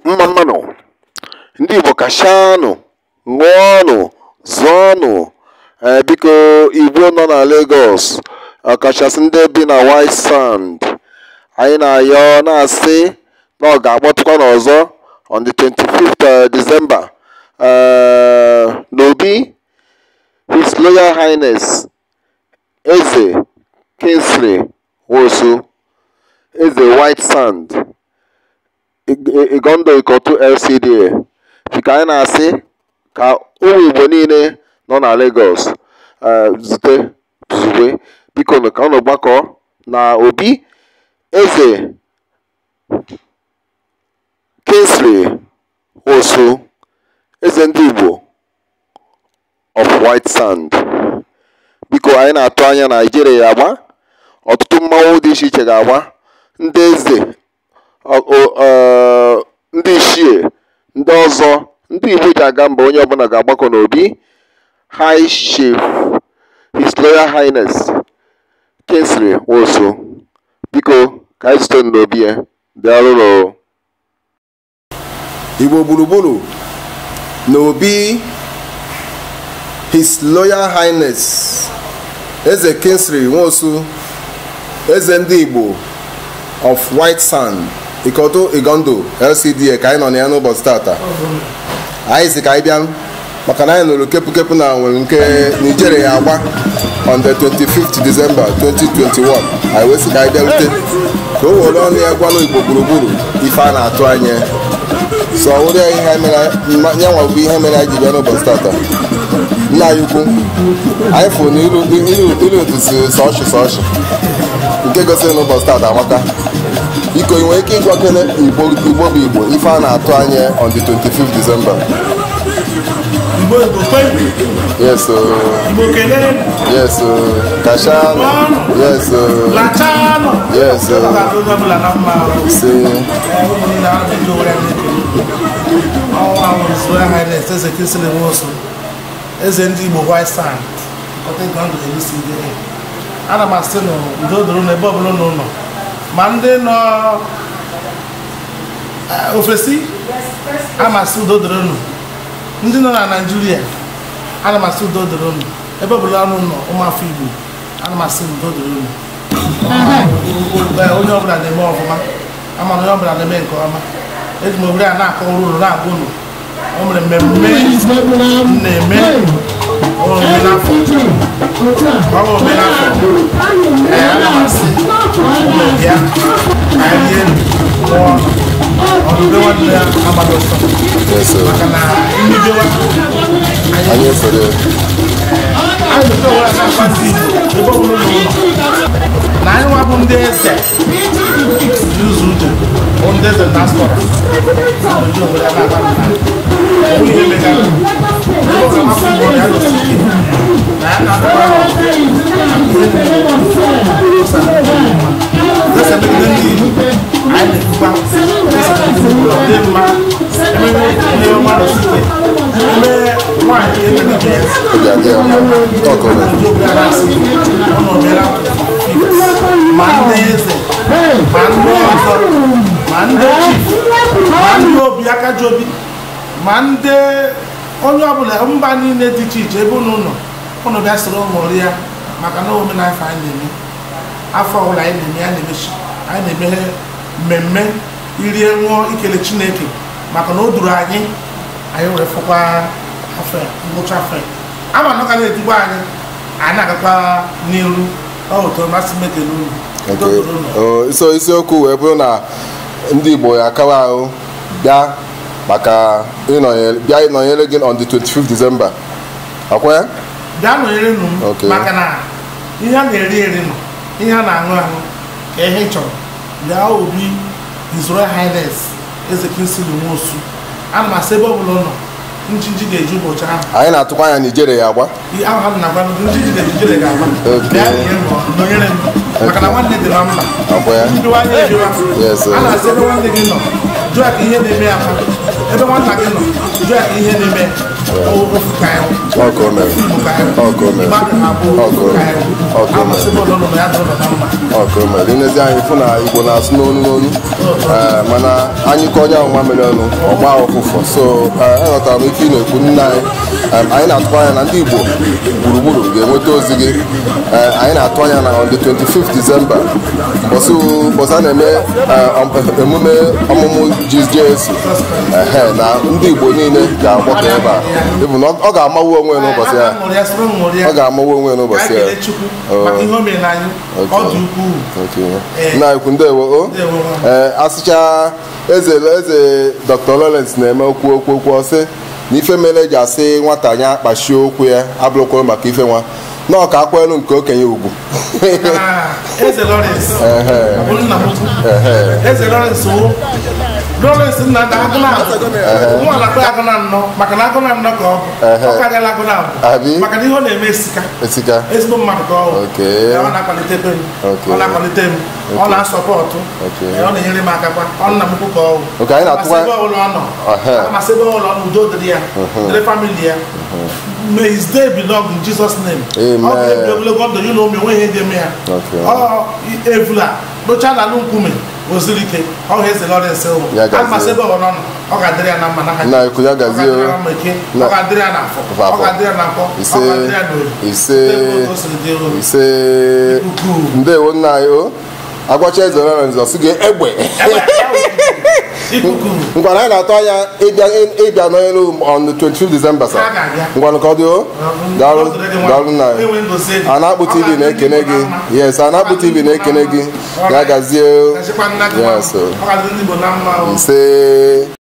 mmanụ ndị Igbo kashanụ ṅụọnụ zụọnụ biko Igbo nọ na Lagos ọkachasị ndị bi na White Sand anyị na-ayọ na-asị na ọ ga-akpọtụkwa n'ọzọ on the 25th December n'obi His Royal Highness Eze Kingsley Nwosu Eze White Sand Igondo Ikotu LCDA biko anyị na-asị ka ụmụ Igbo niile nọ na Lagos zute zugbe biko ka unu gbakọ na obi Eze Kingsley Nwosu Eze ndị Igbo of White Sand. Biko anyị na-atụ anya Naịjirịa agba ọtụtụ mmanwụ dị iche iche ga-agba ndị eze ndị ichie ndị ọzọ ndị Igbo ji aga mba onye ọbụla ga-agbakọ n'obi High Chief His Royal Highness Kingsley Nwosu biko ka anyị zute n'obi ya daalụ Igbo gburugburu n'obi His Royal Highness Eze Kingsley Nwosu Eze ndị Igbo of White Sand Ikotu Igondo LCDA ka anyị nọ na ya n'ụbọchị tata. Anyị si ka anyị bịa maka na anyị nụrụ kepụ na nwere nke Nigeria agba on the 25th December 2021. Anyị wee sị ka anyị bịarute ka o were ọnụ ya gwanụ Igbo gburugburu ife a na-atụ anya so ụdị ihe mere nyanwa bụ ihe mere anyị ji bịa n'ụbọchị tata. Nna anyị ukwu anyị fụ na ilu otu si sọọchị nke gosiri n'ụbọchị tata amaka biko ị nwere ike ịgwakene Igbo bụ Igbo ife a na-atụ anya on the 25th December. Yes, yes, Kashano. Yes, yes, Eze ndị Igbo White Sand ana m asị na udo doro n'ebe ọbụla n'ụlọ ma ndị nọ ofesi amasị udo doro nụ ndị nọ na Naịjirịa ana m asị udo doro nụ ebe ọbụla ọnụ nọ ụmụafọ Igbo ana m asị udo doro nụ onye ọbụla na-eme ọfụma ama na onye ọbụla na-eme nke ọma eji m obodo a na-akọ ụrụ na-agwa ụnụ o mere mmemme na-eme omenafọ ana m asị ụlọ bịa ka anyị rie nwụọ ọdụbe nwanne ya agbada ọsọ maka na mbibewa anyị dobe ụra na mkpasi ebe ọbụla ụlọ na anyị nwa bụ ndị eze ụzọ uche bụ ndị eze na asọrọ ndị obodo na-agba onwe ihe megara ebe ọbụla mafọ Igbo ya dosi ike na ya na-adọba ma ndị eze ma ndị ọzọ ma ndị ma ndị obi aka ji obi ma ndị onye ọbụla mba niile dị iche iche ebe ụnụ bịa soro ụmụrụ ya maka na omenala anyị na-eme afọ ọbụla anyị na-eme ya na-emechi anyị na-eme mmemme iri ṅụọ ikele Chineke maka na o duru anyị were fụkwa ngwụcha afọ ama na ọ ga na-etigwa anyị na-agakwa n'iru otu masị metelu so isiokwu wee bụrụ na ndị Igbo ya akawa ahụ bịa maka ịnọnyere gị on the 25th December akwa ya bịa nọnyere nụ maka na ihe a na-eri nọ ihe a na-aṅụ aṅụ ka ihe chọrọ bịa obi His Royal Highness Eze Kingsley Nwosu ana m asị ebe ọbụla nọ njinji ga-eji ụbọchị ahụ anyị na-atụkwa anya Nigeria ya agba ahụ ha na-agba njinji Nigeria ga-agba bịa nọnyere m maka na nwanne dị na mba ndị nwanyị ejiwa a na-asị ebe nwanne gị nọ jụọ ka ihe na-eme ya ebe nwanna gị nọ jụọ ka ihe na-eme n'ezi anyị fụ na Igbo na-asụ n'onu n'onu mana anyị ka onye ahụ nwa mere ọnụ ọgba ọfụfọ so aghọtara m ife ị na-ekwu nne anyị na-atụ anya na ndị Igbo gburugburu ga-enweta ozi gị anyị na-atụ anya na on the 25th December mbọsị a na-eme emume ọmụmụ Jesu na ndị Igbo niile ga-agbakọ ebe a ịbụ na ọ ga-amawu onwe n'ụbọchị ya ọ ga-amawu onwe n'ụbọchị ya na-ekwu ndewo asịcha eze Dr. Lawrence na-eme okwu ọsị na ife mere eji asị nwata anyị akpachie okwu ya abụrụkwara maka ife nwa na ọ ka akwanyelu nke okenye ugwu Lawrence nna da agụna nwa na akpa agụna nnọ maka na agụna nnọ ka ọ karịala agụna maka na ihe ọ na-eme esika ezigbo mmadụ ka ọ na-akwalite m ọ na-akwalite m ọ na-asọpọtụ ọ na-enyere m aka ọ nna m ukwu ka ọ masị ebe ụlọ ọnụ udo dịrị ya dịrị famili ya. May his day belong in Jesus' name. Amen. You know me when he did me. Oh, Evula, no child alone come. Was it okay? How has the Lord said? I must say, oh, no, Adriana Manaka. No, could I get you? No, Adriana. He say, they won't know. I watch the Lawrence of Sige Ebwe. Ngwana anyị na-atọ anya ịbịa n'elu on the 25th December sa ngwana ka ọ dị o daalụ na Anakpu TV na-ekene gị yes Anakpu TV na-ekene gị ya gazie yes ise